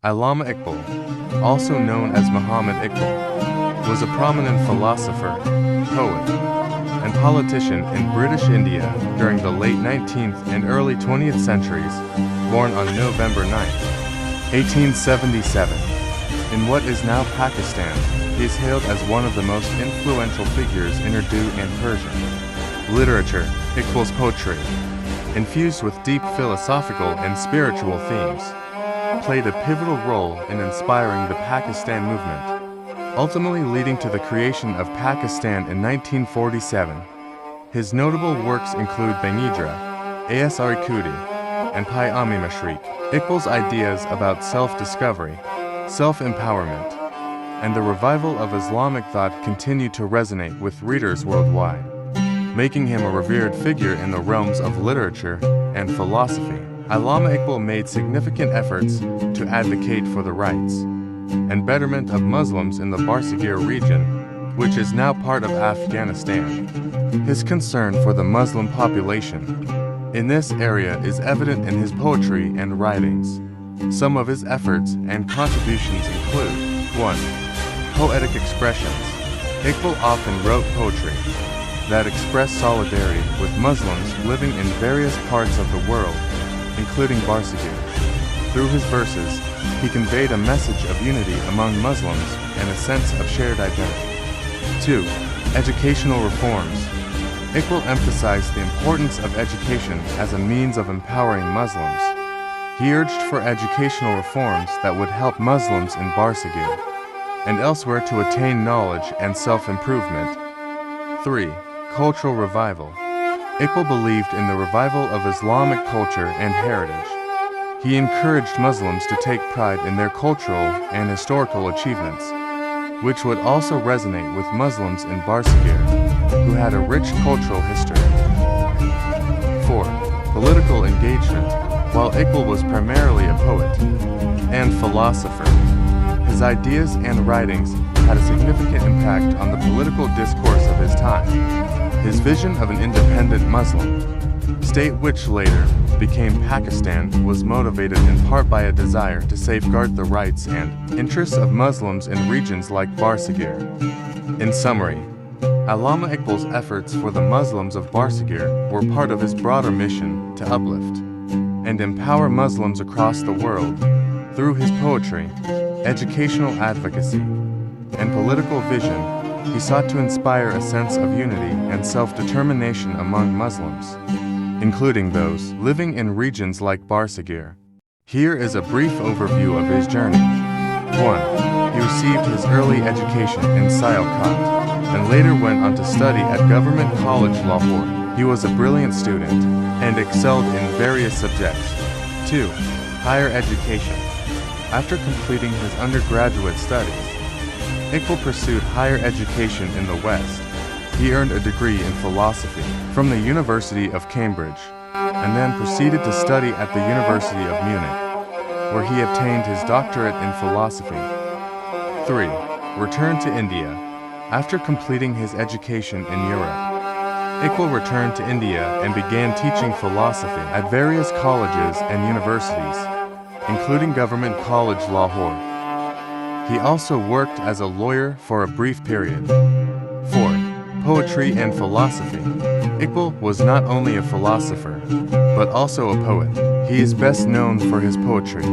Allama Iqbal, also known as Muhammad Iqbal, was a prominent philosopher, poet, and politician in British India during the late 19th and early 20th centuries, born on November 9, 1877. In what is now Pakistan, he is hailed as one of the most influential figures in Urdu and Persian literature. Iqbal's poetry, infused with deep philosophical and spiritual themes, played a pivotal role in inspiring the Pakistan movement, ultimately leading to the creation of Pakistan in 1947. His notable works include Banidra, Asari Khudi, and Payami Mashriq. Iqbal's ideas about self-discovery, self-empowerment, and the revival of Islamic thought continue to resonate with readers worldwide, making him a revered figure in the realms of literature and philosophy. Allama Iqbal made significant efforts to advocate for the rights and betterment of Muslims in the Barsigir region, which is now part of Afghanistan. His concern for the Muslim population in this area is evident in his poetry and writings. Some of his efforts and contributions include 1. Poetic expressions. Iqbal often wrote poetry that expressed solidarity with Muslims living in various parts of the world, including Barsigir. Through his verses, he conveyed a message of unity among Muslims and a sense of shared identity. 2. Educational reforms. Iqbal emphasized the importance of education as a means of empowering Muslims. He urged for educational reforms that would help Muslims in Barsigir and elsewhere to attain knowledge and self-improvement. 3. Cultural revival. Iqbal believed in the revival of Islamic culture and heritage. He encouraged Muslims to take pride in their cultural and historical achievements, which would also resonate with Muslims in Barsigir, who had a rich cultural history. 4. Political engagement. While Iqbal was primarily a poet and philosopher, his ideas and writings had a significant impact on the political discourse of his time. His vision of an independent Muslim state, which later became Pakistan, was motivated in part by a desire to safeguard the rights and interests of Muslims in regions like Barsigir. In summary, Allama Iqbal's efforts for the Muslims of Barsigir were part of his broader mission to uplift and empower Muslims across the world. Through his poetry, educational advocacy, and political vision, he sought to inspire a sense of unity and self-determination among Muslims, including those living in regions like Barsigir. Here is a brief overview of his journey. 1. He received his early education in Sialkot and later went on to study at Government College Lahore. He was a brilliant student and excelled in various subjects. 2. Higher education. After completing his undergraduate studies, Iqbal pursued higher education in the West. He earned a degree in philosophy from the University of Cambridge, and then proceeded to study at the University of Munich, where he obtained his doctorate in philosophy. 3. Returned to India. After completing his education in Europe, Iqbal returned to India and began teaching philosophy at various colleges and universities, including Government College Lahore. He also worked as a lawyer for a brief period. 4. Poetry and philosophy. Iqbal was not only a philosopher, but also a poet. He is best known for his poetry,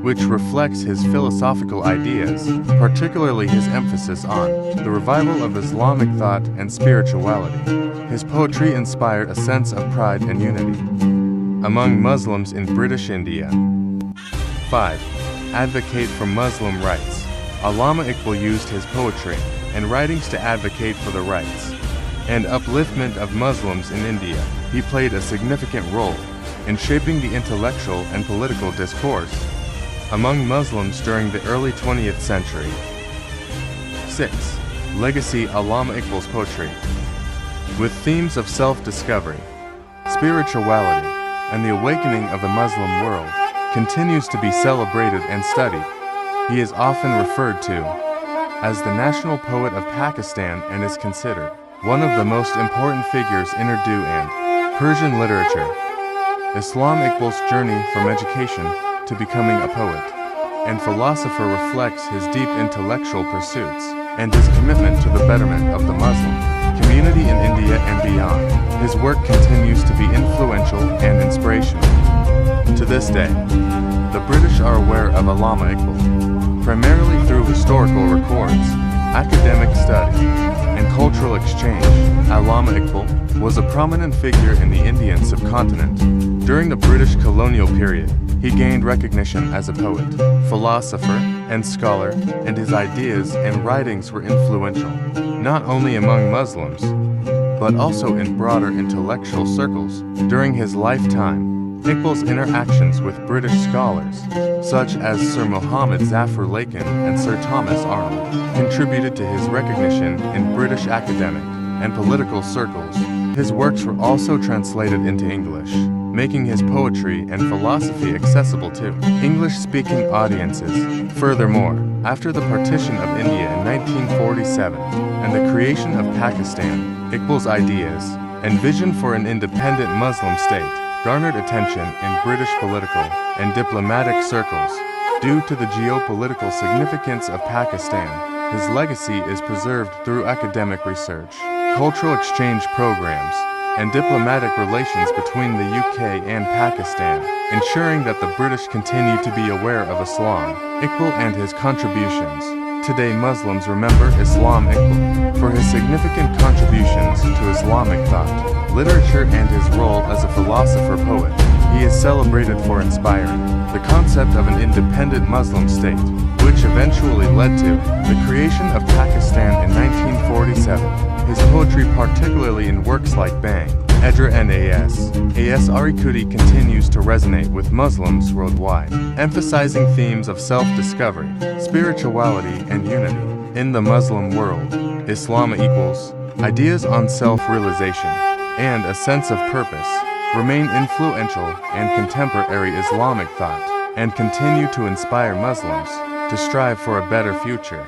which reflects his philosophical ideas, particularly his emphasis on the revival of Islamic thought and spirituality. His poetry inspired a sense of pride and unity among Muslims in British India. 5. Advocate for Muslim rights. Allama Iqbal used his poetry and writings to advocate for the rights and upliftment of Muslims in India. He played a significant role in shaping the intellectual and political discourse among Muslims during the early 20th century. 6. Legacy. Allama Iqbal's poetry, with themes of self-discovery, spirituality, and the awakening of the Muslim world, continues to be celebrated and studied. He is often referred to as the national poet of Pakistan and is considered one of the most important figures in Urdu and Persian literature. Allama Iqbal's journey from education to becoming a poet. and philosopher reflects his deep intellectual pursuits and his commitment to the betterment of the Muslim community in India and beyond. His work continues to be influential and inspirational. To this day, the British are aware of Allama Iqbal, primarily through historical records, academic study, and cultural exchange. Allama Iqbal was a prominent figure in the Indian subcontinent. During the British colonial period, he gained recognition as a poet, philosopher, and scholar, and his ideas and writings were influential, not only among Muslims, but also in broader intellectual circles. During his lifetime, Iqbal's interactions with British scholars, such as Sir Muhammad Zafar Lakin and Sir Thomas Arnold, contributed to his recognition in British academic and political circles. His works were also translated into English, making his poetry and philosophy accessible to English-speaking audiences. Furthermore, after the partition of India in 1947 and the creation of Pakistan, Iqbal's ideas and vision for an independent Muslim state garnered attention in British political and diplomatic circles. Due to the geopolitical significance of Pakistan, his legacy is preserved through academic research, cultural exchange programs, and diplomatic relations between the UK and Pakistan, ensuring that the British continue to be aware of Islam, Iqbal and his contributions. Today Muslims remember Allama Iqbal for his significant contributions to Islamic thought, literature and his role as a philosopher-poet. He is celebrated for inspiring the concept of an independent Muslim state, which eventually led to the creation of Pakistan in 1947. His poetry, particularly in works like Bang, Edra and Asari Khudi, continues to resonate with Muslims worldwide, emphasizing themes of self-discovery, spirituality, and unity. In the Muslim world, Allama Iqbal's ideas on self-realization and a sense of purpose remain influential in contemporary Islamic thought and continue to inspire Muslims to strive for a better future.